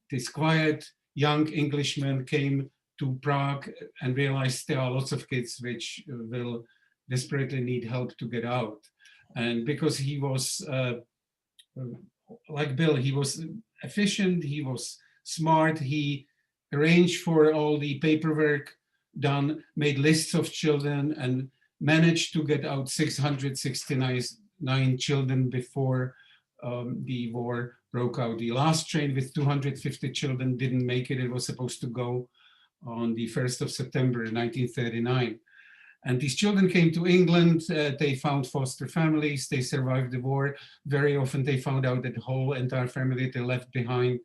This quiet young Englishman came to Prague and realized there are lots of kids which will desperately need help to get out. And because he was, like Bill, he was efficient, he was smart, he arranged for all the paperwork done, made lists of children, and managed to get out 669 children before the war broke out. The last train with 250 children didn't make it. It was supposed to go on the 1st of September 1939. And these children came to England, they found foster families, they survived the war. Very often they found out that the whole entire family they left behind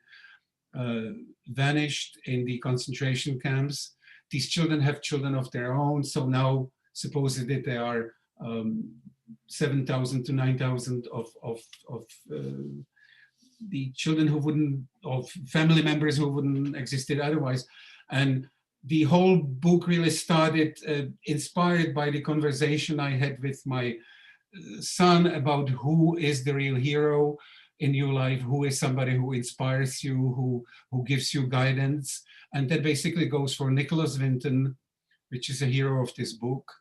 vanished in the concentration camps. These children have children of their own, so now supposedly there are 7,000 to 9,000 of the children who wouldn't, of family members who wouldn't existed otherwise. And the whole book really started inspired by the conversation I had with my son about who is the real hero in your life, who is somebody who inspires you, who gives you guidance. And that basically goes for Nicholas Winton, which is a hero of this book.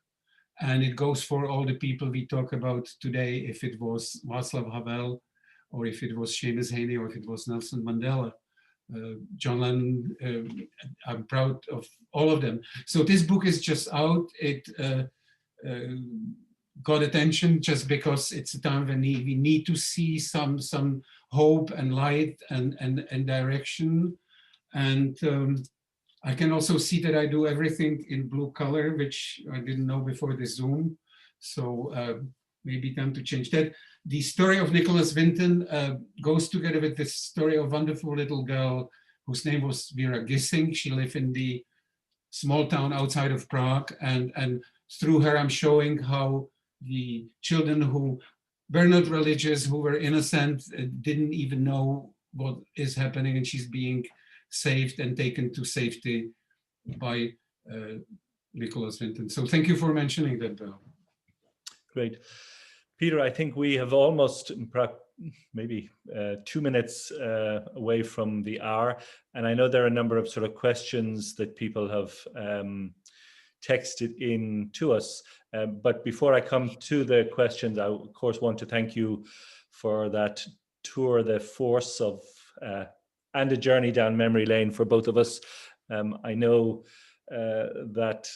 And it goes for all the people we talk about today, if it was Vaclav Havel, or if it was Seamus Heaney, or if it was Nelson Mandela. John Lennon, I'm proud of all of them. So this book is just out. It got attention just because it's a time when we need to see some hope and light and direction. And I can also see that I do everything in blue color, which I didn't know before the Zoom. So maybe time to change that. The story of Nicholas Winton goes together with the story of a wonderful little girl whose name was Vera Gissing. She lived in the small town outside of Prague. And through her, I'm showing how the children who were not religious, who were innocent, didn't even know what is happening. And she's being saved and taken to safety by Nicholas Winton. So thank you for mentioning that, Bill. Great. Peter, I think we have almost maybe 2 minutes away from the hour. And I know there are a number of sort of questions that people have texted in to us. But before I come to the questions, I of course want to thank you for that tour de force of and a journey down memory lane for both of us. I know that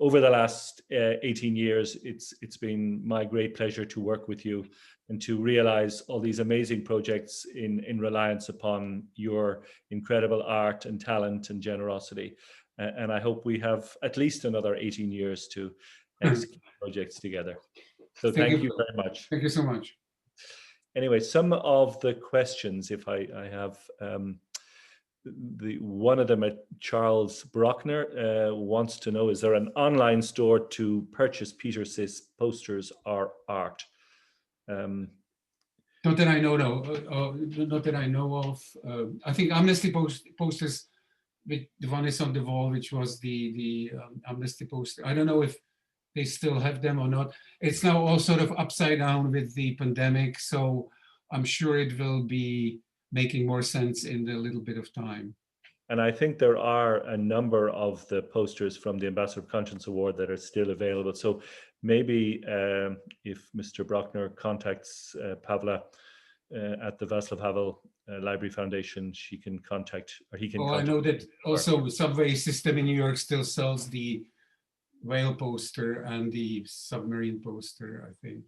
over the last 18 years, it's been my great pleasure to work with you and to realize all these amazing projects in reliance upon your incredible art and talent and generosity. And I hope we have at least another 18 years to execute projects together. So thank you very much. Thank you so much. Anyway, some of the questions, if I have one of them, Charles Brockner wants to know, is there an online store to purchase Peter Sis posters or art? Not that I know, no. Not that I know of. I think Amnesty posters, the one is on the wall, which was the Amnesty poster. I don't know if they still have them or not. It's now all sort of upside down with the pandemic, so I'm sure it will be making more sense in a little bit of time. And I think there are a number of the posters from the Ambassador of Conscience Award that are still available. So maybe if Mr. Brockner contacts Pavla at the Vaclav Havel Library Foundation, she can contact, or he can Oh, contact. I know that also subway system in New York still sells the whale poster and the submarine poster, I think.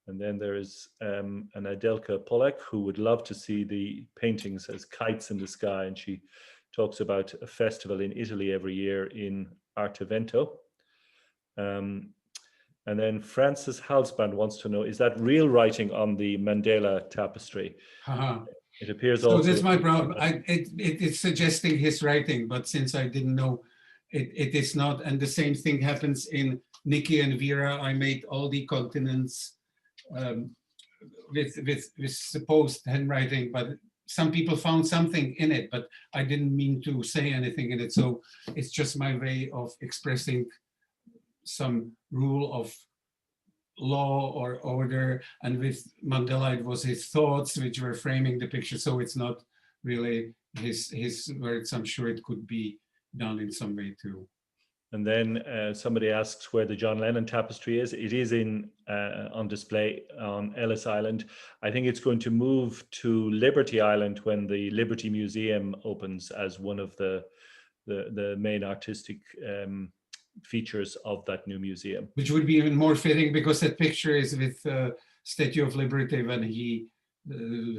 And then there is an Adelka Polak who would love to see the paintings as kites in the sky. And she talks about a festival in Italy every year in Artevento. And then Francis Halsband wants to know, is that real writing on the Mandela tapestry? It appears so also. that's my problem. It's suggesting his writing, but since I didn't know, it is not. And the same thing happens in Nikki and Vera. I made all the continents with supposed handwriting, but some people found something in it, but I didn't mean to say anything in it. So it's just my way of expressing some rule of law or order. And with Mandela, it was his thoughts which were framing the picture. So it's not really his words. I'm sure it could be done in some way too. And then somebody asks where the John Lennon tapestry is. It is on display on Ellis Island. I think it's going to move to Liberty Island when the Liberty Museum opens as one of the main artistic features of that new museum. Which would be even more fitting because that picture is with Statue of Liberty when he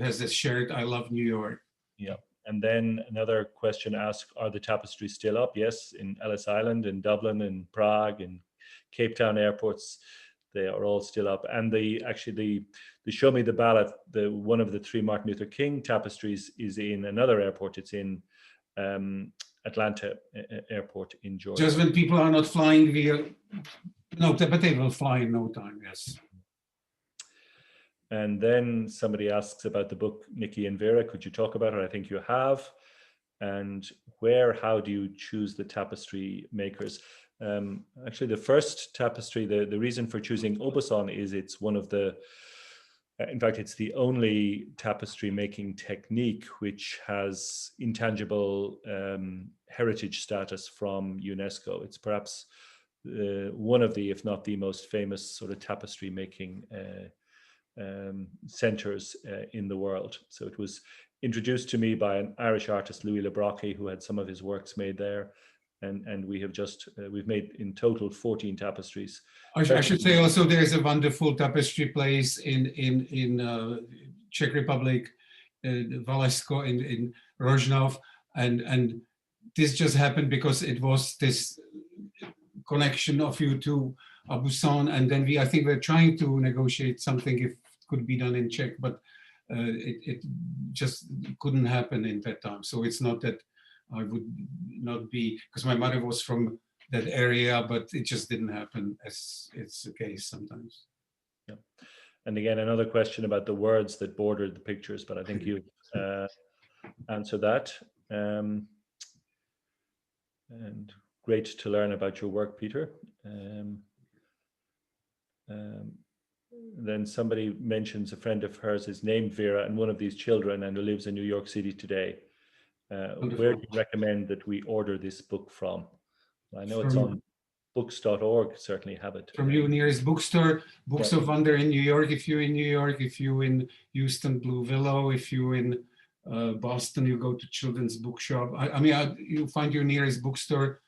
has this shirt, "I love New York." Yeah. And then another question asked, are the tapestries still up? Yes, in Ellis Island, in Dublin, in Prague, in Cape Town airports, they are all still up. And the Show Me the Ballot, one of the 3 Martin Luther King tapestries is in another airport. It's in Atlanta Airport in Georgia. Just when people are not flying but they will fly in no time, yes. And then somebody asks about the book, Nikki and Vera. Could you talk about it? I think you have. And how do you choose the tapestry makers? Actually, the first tapestry, the reason for choosing Aubusson is it's one of the, in fact, it's the only tapestry making technique which has intangible heritage status from UNESCO. It's perhaps one of the, if not the most famous sort of tapestry making centers in the world. So it was introduced to me by an Irish artist, Louis Lebrocqui, who had some of his works made there. And we have we've made in total 14 tapestries. I should say also there's a wonderful tapestry place in Czech Republic, Valesko in Rožnov, and this just happened because it was this connection of you to Aubusson, and then I think we're trying to negotiate something if it could be done in Czech, but it just couldn't happen in that time. So it's not that I would not be, because my mother was from that area, but it just didn't happen, as it's the case sometimes. Yeah. And again, another question about the words that bordered the pictures, but I think you answered that. And great to learn about your work, Peter. Then somebody mentions a friend of hers is named Vera and one of these children and who lives in New York City today. Where do you recommend that we order this book from? I know it's on books.org, certainly have it. From your nearest bookstore, Books of Wonder in New York, if you're in New York, if you're in Houston, Blue Willow, if you're in Boston, you go to Children's Bookshop. You find your nearest bookstore.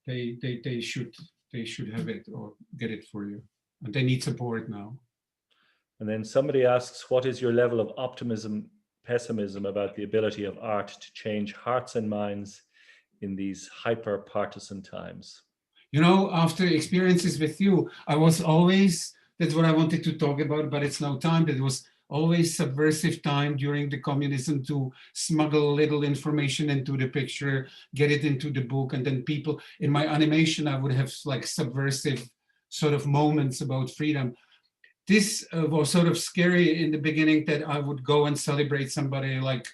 They should have it or get it for you. And they need support now. And then somebody asks, what is your level of pessimism about the ability of art to change hearts and minds in these hyper-partisan times? You know, after experiences with you, I was always, that's what I wanted to talk about, but it's no time. It was always subversive time during the communism to smuggle little information into the picture, get it into the book, and then people, in my animation, I would have like subversive sort of moments about freedom. This was sort of scary in the beginning, that I would go and celebrate somebody, like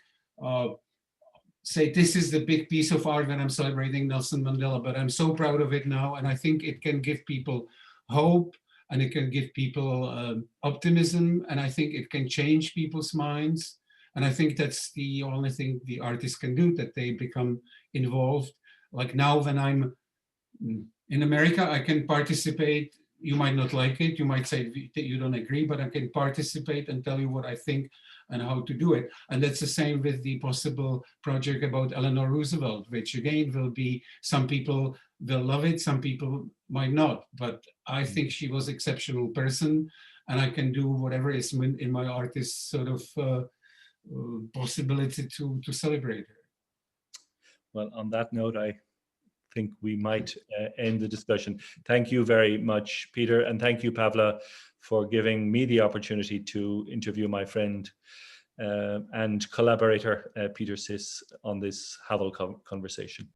say, this is the big piece of art when I'm celebrating Nelson Mandela, but I'm so proud of it now. And I think it can give people hope, and it can give people optimism. And I think it can change people's minds. And I think that's the only thing the artist can do, that they become involved. Like now when I'm in America, I can participate. You might not like it, you might say that you don't agree, but I can participate and tell you what I think and how to do it. And that's the same with the possible project about Eleanor Roosevelt, which again will be, some people will love it, some people might not, but I think she was an exceptional person, and I can do whatever is in my artist's sort of possibility to celebrate her. Well, on that note, I think we might end the discussion. Thank you very much, Peter, and thank you, Pavla, for giving me the opportunity to interview my friend and collaborator, Peter Sis, on this Havel conversation.